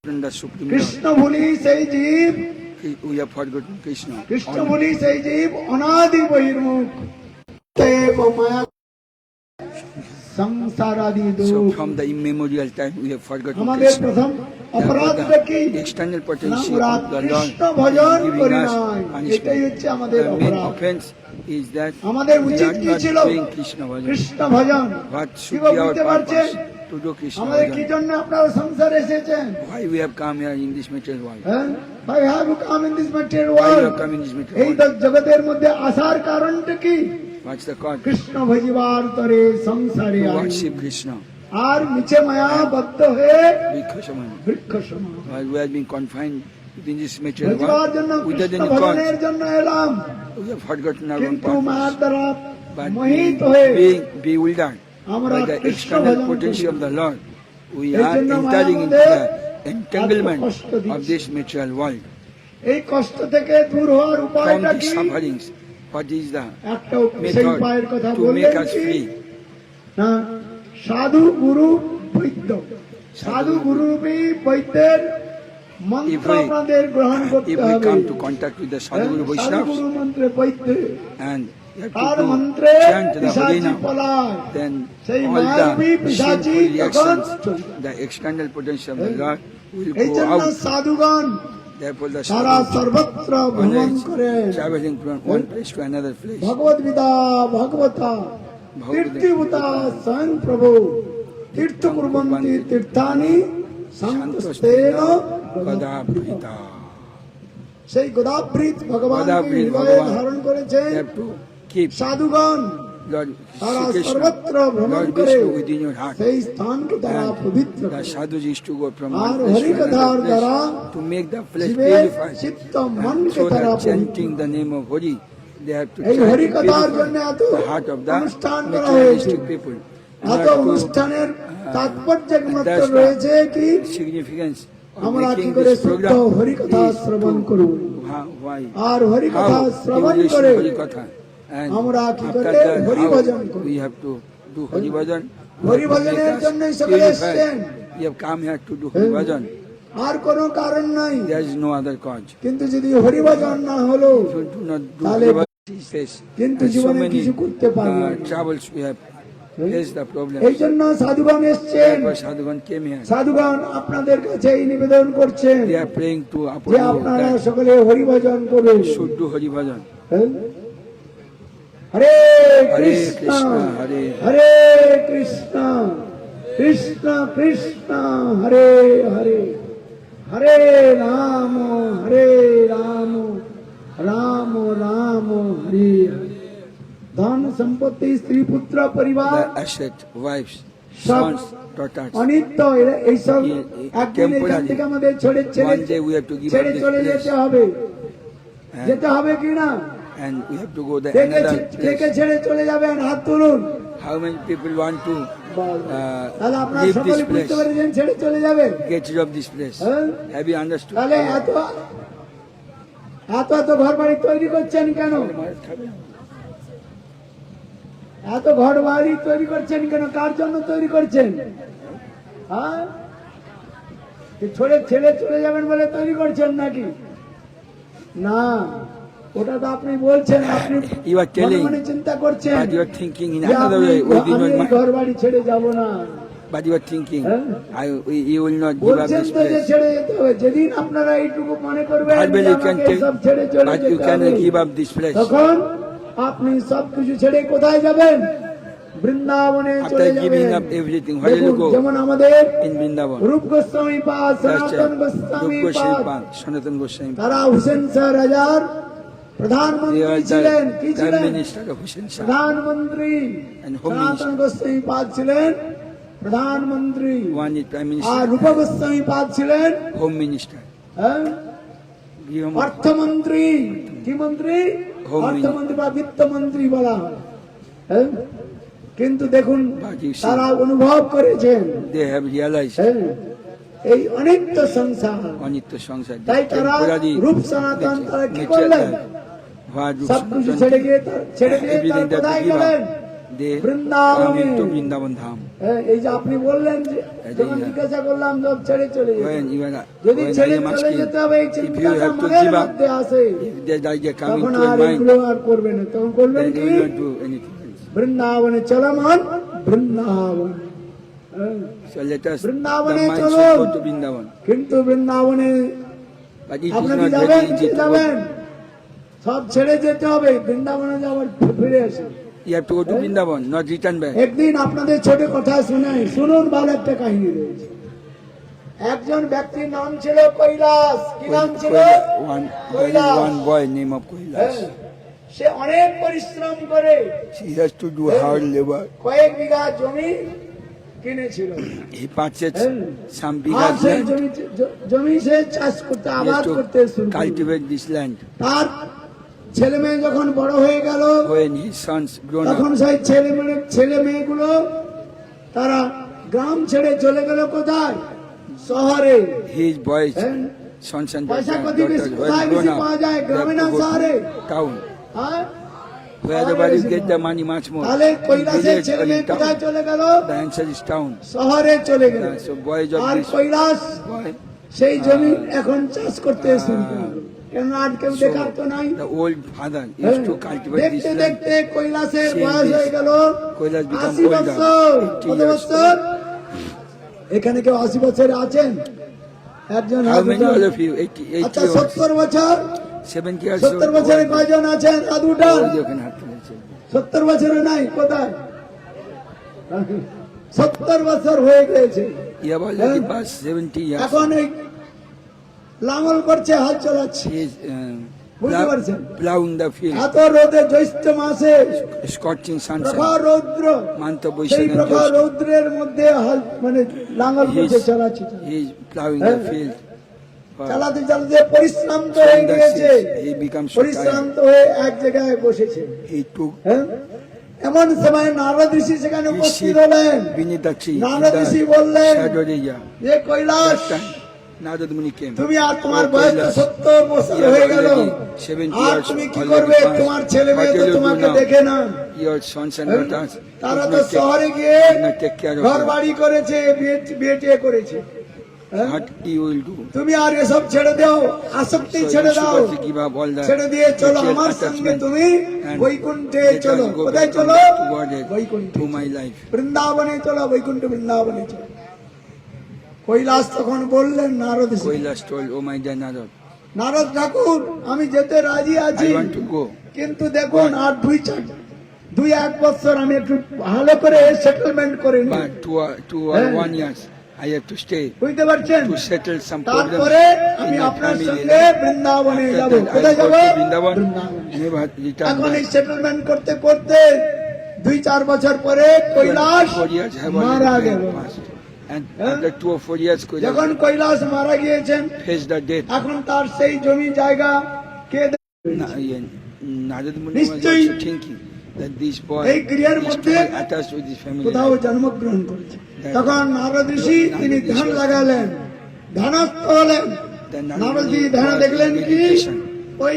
The Supreme Krishna বলি সেই জীব, Lord. We have forgotten Krishna. Krishna বলি সেই জীব অনাদি বহির্মুখ, দেব মায়া সংসারাদি So দুঃখ। from the immemorial time we have forgotten আমাদের Krishna. প্রথম অপরাধটা কি? The external potency আমরা of the Lord Krishna Bhajan is করি giving us নাই, এটাই punishment. হচ্ছে আমাদের The main অপরাধ। offense is that আমাদের we উচিত are কি not ছিল? doing Krishna bhajan. Krishna Bhajan. What কি should be our বুঝতে পারছেন? purpose? To do Krishna আমাদের কি bhajan. জন্য আপনারা সংসারে এসেছেন? Why we have come here in this material world? হ্যাঁ, Why have you come in this material Why you world? have come in this material এই world? জগতের মধ্যে আসার কারণটা কি? What's the cause? কৃষ্ণ ভজিবার তরে সংসারে To আই। worship Krishna. আর নিচে মায়াবদ্ধ হয়ে Vikhasamani. বৃক্ষ সমান। While we have been confined within this material ভজিবার জন্য world, without কৃষ্ণ any ভজনের cause, জন্য এলাম, we have forgotten our own কিন্তু মায়ার purpose. দ্বারা But মোহিত হয়ে being bewildered আমরা by the Krishna external Bhajan potency করি। of the Lord, we এই are জন্য entering into আমাদের the entanglement কষ্ট দিচ্ছে। of this material world. এই কষ্ট থেকে দূর হওয়ার From উপায়টা these কি? sufferings, what is the একটা সেই উপায়ের কথা method to বললেন make us কি? free? না, সাধু গুরু বৈদ্য। সাধু গুরুরূপী বৈদ্যের মন্ত্র If we- আপনাদের গ্রহণ করতে If we হবে। come to contact with the Sadhguru সাধু Vaishnavas গুরু মন্ত্রে বৈদ্য, and you have তার to do মন্ত্রে chant the পিশাচি Harina, পলায়। then সেই all মায়াবী the পিশাচি sinful তখন reactions, the external potential of the Lord will এই go জন্য out. সাধুগণ Therefore, the তারা sadhu সর্বত্র ভ্রমণ always করেন। traveling from one place to another place. ভগবদ বিদা ভগবতা তীর্থভূতা স্বয়ং প্রভু তীর্থ কুর্বন্তি তীর্থানি সন্তস্তেন Gadabhrita. সেই গোদাবৃত ভগবান Gadabhrita হৃদয়ে Bhagavan. ধারণ করেছেন You have to keep সাধুগণ। Lord তারা Shri Krishna, সর্বত্র ভ্রমণ Lord করে Vishnu within your heart. সেই স্থানকে তারা পবিত্র The করে। sadhus is to go from R one place to হরিকথার another দ্বারা place to make the flesh জীবের purified. চিত্ত And মনকে so তারা that পবিত্র chanting the name of Hari, they have to এই chant to হরিকথার জন্য purify এত the heart of the অনুষ্ঠান করা materialistic হয়েছে। people. এত অনুষ্ঠানের তাৎপর্য মাত্র That's রয়েছে কি? the significance of আমরা কি making করে this শুদ্ধ program হরিকথা is শ্রবণ to করব, why আর হরিকথা how শ্রবণ you listen করে Harikatha, and আমরা কি after করে that হরি how ভজন করব। we have to do Hari Bhajan. Hari ভজনের জন্যই সকলে এসেছেন। We have come here to do Hari Bhajan. আর কোনো কারণ নাই। There is no other cause. কিন্তু যদি হরি ভজন না হলো, If you do not do তাহলে Hari Bhajan, he says, কিন্তু and so জীবনে many কিছু করতে পারবো না। troubles we have faced the problem. এই জন্য সাধুগণ এসছেন। Therefore Sadhugan came here. সাধুগণ আপনাদের কাছে এই নিবেদন করছেন They are praying to যে Apollo আপনারা that সকলে হরি ভজন করুন। should do Hari Bhajan. হ্যাঁ? হরে Hare কৃষ্ণ Krishna, Hare হরে কৃষ্ণ কৃষ্ণ কৃষ্ণ হরে হরে হরে রাম রাম রাম হরে হরে। ধন সম্পত্তি স্ত্রী পুত্র পরিবার The asset, wives, সব sons, daughters. অনিত্য, এইসব একদিন এখান থেকে আমাদের ছেড়ে One day we have to give up ছেড়ে this চলে place. যেতে হবে। And, যেতে হবে কিনা? and we have to go there K another K place. ছেড়ে চলে যাবেন? হাত তুলুন। How many people want to তাহলে আপনারা leave this সকলে place, বুঝতে পেরেছেন ছেড়ে চলে যাবেন। get rid of this place? হ্যাঁ? Have you understood? তাহলে এত এত ঘর বাড়ি তৈরি করছেন কেন? এত ঘর বাড়ি তৈরি করছেন কেন? কার জন্য তৈরি করছেন? হ্যাঁ, ছেড়ে চলে যাবেন বলে তৈরি করছেন নাকি? না, ওটা তো আপনি বলছেন, আপনি You are telling, মনে চিন্তা করছেন but you are thinking in যে another আমি way within your mind. ঘর বাড়ি ছেড়ে যাব না। But you are thinking, Huh? you will not give up বলছেন this তো যে place. ছেড়ে যেতে হবে। যেদিন আপনারা এইটুকু মনে করবেন Verbally যে you can আমাকে take, সব ছেড়ে চলে but you যেতে cannot হবে, give up this place. তখন আপনি সবকিছু ছেড়ে কোথায় যাবেন? বৃন্দাবনে চলে After giving যাবেন। up everything, where will you দেখুন, go? যেমন আমাদের In Vrindavan. রূপ গোস্বামী পাদ, That's সনাতন it. Goswami Rup Goswami Pad, Pad, Sanatan Goswami Pad. তারা হুসেন শাহ রাজার They প্রধানমন্ত্রী are ছিলেন। কি the ছিলেন? minister of Hussain Shah. প্রধানমন্ত্রী। And home সনাতন minister. গোস্বামী পাদ ছিলেন প্রধানমন্ত্রী, One is prime R minister, রূপ গোস্বামী পাদ ছিলেন home minister. হ্যাঁ, Giham- অর্থমন্ত্রী। কি মন্ত্রী? Home অর্থমন্ত্রী বা বিত্তমন্ত্রী বলা হয়। হ্যাঁ? কিন্তু দেখুন But you see, তারা অনুভব করেছেন, They have realized হ্যাঁ, এই অনিত্য সংসার। Anitya Sangsar, তাই this তারা temporary রূপ সনাতন তারা কি material করলেন? life. What Rup সবকিছু Sanatan, ছেড়ে দিয়ে তারা everything that কোথায় they give গেলেন? up, they বৃন্দাবনে। come into Vrindavan Dham. হ্যাঁ, এই যে আপনি বললেন যে এই যে যখন জিজ্ঞাসা করলাম সব ছেড়ে চলে যেতে। When you are, যদি when I ছেড়ে am চলে asking, যেতে হবে এই if you চিন্তাটা have to মনের give up, মধ্যে আসে, if the idea come তখন into আর your mind, এগুলো আর করবে না। তখন করবেন then কি? you will not do anything else. বৃন্দাবনে চলমান, বৃন্দাবন। হ্যাঁ, So let us, the বৃন্দাবনে mind চলুন। should go to Vrindavan. কিন্তু বৃন্দাবনে But it is আপনি not যাবেন, very easy to যাবেন, go. সব ছেড়ে যেতে হবে, বৃন্দাবনে যাওয়ার ফিরে আসে। You have to go to Vrindavan, not return back. একদিন আপনাদের ছোট কথা শুনাই, শুনুন, ভালো একটা কাহিনী রয়েছে। একজন ব্যক্তির নাম ছিল কৈলাস। কি নাম ছিল? There is one boy named of হ্যাঁ, Kailas. সে অনেক পরিশ্রম করে He has to do hard labor. কয়েক বিঘা জমি কিনেছিল। He purchased হ্যাঁ, some আর bigger সেই land. জমি সে চাষ করতে, He আবাদ has করতে to শুরু করল। cultivate this land. তার ছেলে মেয়ে যখন বড় হয়ে গেল, When his sons grown তখন up, সেই ছেলে মেয়েগুলো তারা গ্রাম ছেড়ে চলে গেল কোথায়? শহরে। his boys, হ্যাঁ, sons and পয়সা daughters, কতি বেশি কোথায় when grown বেশি up, পাওয়া যায়? they গ্রামে have না to go শহরে? to town. হ্যাঁ, Wherever you get the money much more. তাহলে In কৈলাসের village ছেলে or মেয়ে in কোথায় town. চলে গেল? The answer is town. শহরে চলে গেল। So boys of R this Kailash boy, সেই জমি এখন চাষ করতে শুরু করলো। কেন আর কেউ দেখার তো নাই। the old father হ্যাঁ, used to cultivate this দেখতে land. দেখতে কৈলাসের Seeing বয়স this, হয়ে গেল Kailas become 80 older, বছর। 80 কত years বছর? এখানে কেউ 80 বছরে আছেন? একজন How হাত many উঠান। all of you? 80 আচ্ছা, years, 70 বছর? 70 years 70 বছরে কয়জন আছেন? হাত উঠান। old, you can have to listen. 70 বছরে নাই, কোথায়? 70 বছর হয়ে গেছে। You have already passed 70 years. এখন এই লাঙল করছে, হাল চালাচ্ছে। He is বুঝতে পারছেন? plowing the field, এত রোদে, জ্যৈষ্ঠ মাসে scorching প্রখর sunshine, রৌদ্র, month of সেই Vaishak and প্রখর Jyeshtha. রৌদ্রের মধ্যে মানে লাঙল করছে, চালাচ্ছে। He is plowing হ্যাঁ। the field. চালাতে চালাতে পরিশ্রান্ত হয়ে From the গিয়েছে। seas, he becomes so পরিশ্রান্ত tired. হয়ে এক জায়গায় বসেছে। He took হ্যাঁ, এমন সময় নারদ ঋষি সেখানে his উপস্থিত seat হলেন। beneath the tree in Narad Rishi the বললেন, shadow area. যে Kailash, That time, Narad Muni came. তুমি আর তোমার Oh, বয়স তো Kailas, 70 বছর you are হয়ে গেল, already 70 আর years তুমি কি already করবে? passed. তোমার ছেলে What মেয়ে তো will you do তোমাকে now? দেখে না। Your sons and হ্যাঁ, daughters তারা did তো not take- শহরে গিয়ে did not take care of ঘর you. বাড়ি করেছে, বিয়ে টিয়ে করেছে। হ্যাঁ, What you will do? তুমি আর এসব ছেড়ে দাও, আসক্তি So ছেড়ে you দাও, should also give up all the ছেড়ে দিয়ে চলো material আমার সঙ্গে, attachment তুমি and বৈকুণ্ঠে let us চলো। go কোথায় back চলো? to Godhead, বৈকুণ্ঠে, to my life. বৃন্দাবনে চলো, বৈকুণ্ঠ বৃন্দাবনে চলো। কৈলাস তখন বললেন নারদ ঋষি, Kailas told, oh my dear Narad, Narad ঠাকুর, আমি যেতে রাজি আছি, I want to go. কিন্তু দেখুন আর 2-1 বছর আমি একটু ভালো করে সেটেলমেন্ট করে নিই। But 2 or হ্যাঁ। 1 years, I have to stay বুঝতে পারছেন? to settle some problems তারপরে আমি in my আপনার family. সঙ্গে বৃন্দাবনে After যাব। that, কোথায় I যাব? go to Vrindavan, বৃন্দাবনে। never return এখন এই back. সেটেলমেন্ট করতে করতে 2-4 বছর পরে কৈলাস 4 years have মারা already গেল। passed. And হ্যাঁ? after 2 or 4 years, যখন Kailas কৈলাস মারা গিয়েছেন, faced the death. এখন তার সেই জমি জায়গা কে দেবে? Narad Muni was নিশ্চয়ই also thinking that this boy এই গৃহের is মধ্যে truly attached with his family কোথাও life. জন্মগ্রহণ করেছে। তখন নারদ ঋষি তিনি ধ্যান লাগালেন, ধ্যানস্থ হলেন। Then নারদ Muni ধ্যান was দেখলেন in কি meditation. ওই